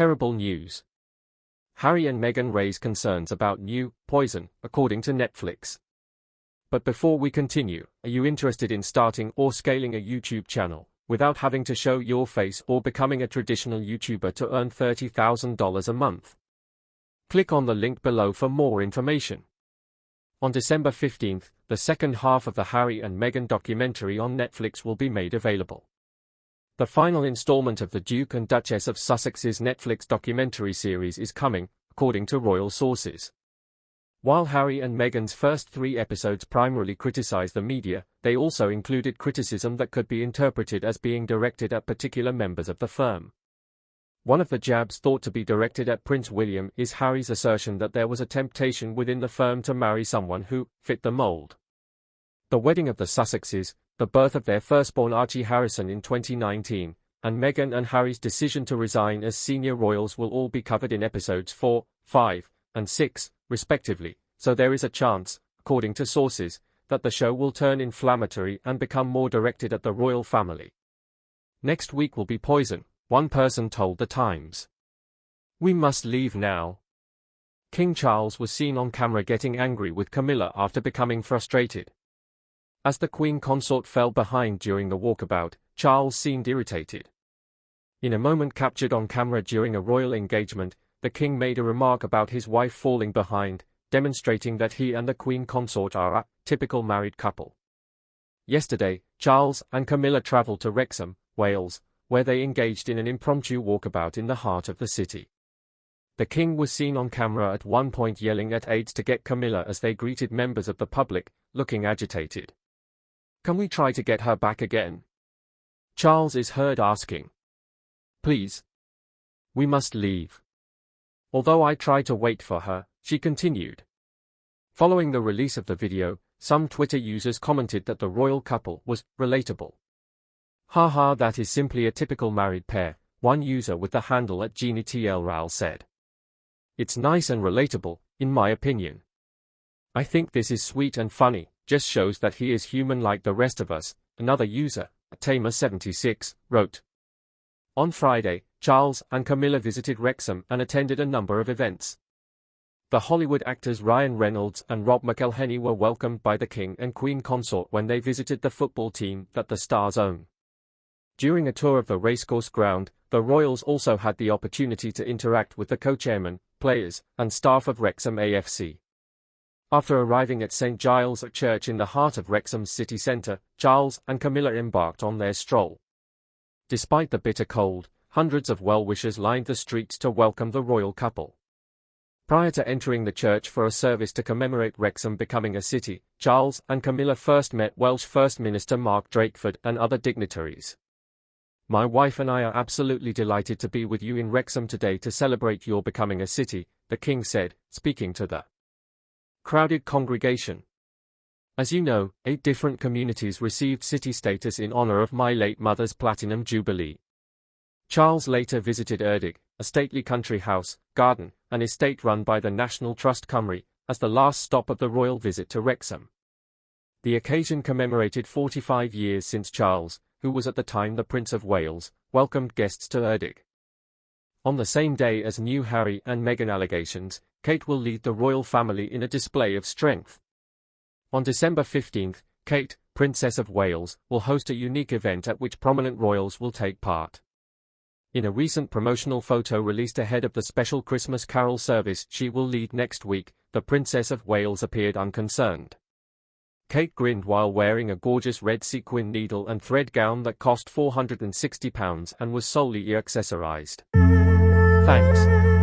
Terrible news. Harry and Meghan raise concerns about new poison, according to Netflix. But before we continue, are you interested in starting or scaling a YouTube channel without having to show your face or becoming a traditional YouTuber to earn $30,000 a month? Click on the link below for more information. On December 15th, the second half of the Harry and Meghan documentary on Netflix will be made available. The final installment of the Duke and Duchess of Sussex's Netflix documentary series is coming, according to royal sources. While Harry and Meghan's first 3 episodes primarily criticized the media, they also included criticism that could be interpreted as being directed at particular members of the firm. One of the jabs thought to be directed at Prince William is Harry's assertion that there was a temptation within the firm to marry someone who fit the mould. The wedding of the Sussexes, the birth of their firstborn Archie Harrison in 2019, and Meghan and Harry's decision to resign as senior royals will all be covered in episodes 4, 5, and 6, respectively, so there is a chance, according to sources, that the show will turn inflammatory and become more directed at the royal family. Next week will be poison, one person told The Times. We must leave now. King Charles was seen on camera getting angry with Camilla after becoming frustrated. As the Queen consort fell behind during the walkabout, Charles seemed irritated. In a moment captured on camera during a royal engagement, the King made a remark about his wife falling behind, demonstrating that he and the Queen consort are a typical married couple. Yesterday, Charles and Camilla travelled to Wrexham, Wales, where they engaged in an impromptu walkabout in the heart of the city. The King was seen on camera at one point yelling at aides to get Camilla as they greeted members of the public, looking agitated. Can we try to get her back again? Charles is heard asking. Please. We must leave. Although I try to wait for her, she continued. Following the release of the video, some Twitter users commented that the royal couple was relatable. Haha, that is simply a typical married pair, one user with the handle at GenieTLRAL said. It's nice and relatable, in my opinion. I think this is sweet and funny, just shows that he is human like the rest of us, another user, Tamer76, wrote. On Friday, Charles and Camilla visited Wrexham and attended a number of events. The Hollywood actors Ryan Reynolds and Rob McElhenney were welcomed by the King and Queen consort when they visited the football team that the stars own. During a tour of the racecourse ground, the royals also had the opportunity to interact with the co-chairman, players, and staff of Wrexham AFC. After arriving at St. Giles Church in the heart of Wrexham's city centre, Charles and Camilla embarked on their stroll. Despite the bitter cold, hundreds of well-wishers lined the streets to welcome the royal couple. Prior to entering the church for a service to commemorate Wrexham becoming a city, Charles and Camilla first met Welsh First Minister Mark Drakeford and other dignitaries. My wife and I are absolutely delighted to be with you in Wrexham today to celebrate your becoming a city, the King said, speaking to the crowded congregation. As you know, 8 different communities received city status in honor of my late mother's Platinum Jubilee. Charles later visited Erdig, a stately country house, garden, and estate run by the National Trust Cymru, as the last stop of the royal visit to Wrexham. The occasion commemorated 45 years since Charles, who was at the time the Prince of Wales, welcomed guests to Erdig. On the same day as new Harry and Meghan allegations, Kate will lead the royal family in a display of strength. On December 15th, Kate, Princess of Wales, will host a unique event at which prominent royals will take part. In a recent promotional photo released ahead of the special Christmas carol service she will lead next week, the Princess of Wales appeared unconcerned. Kate grinned while wearing a gorgeous red sequin needle and thread gown that cost £460 and was solely accessorized. Thanks.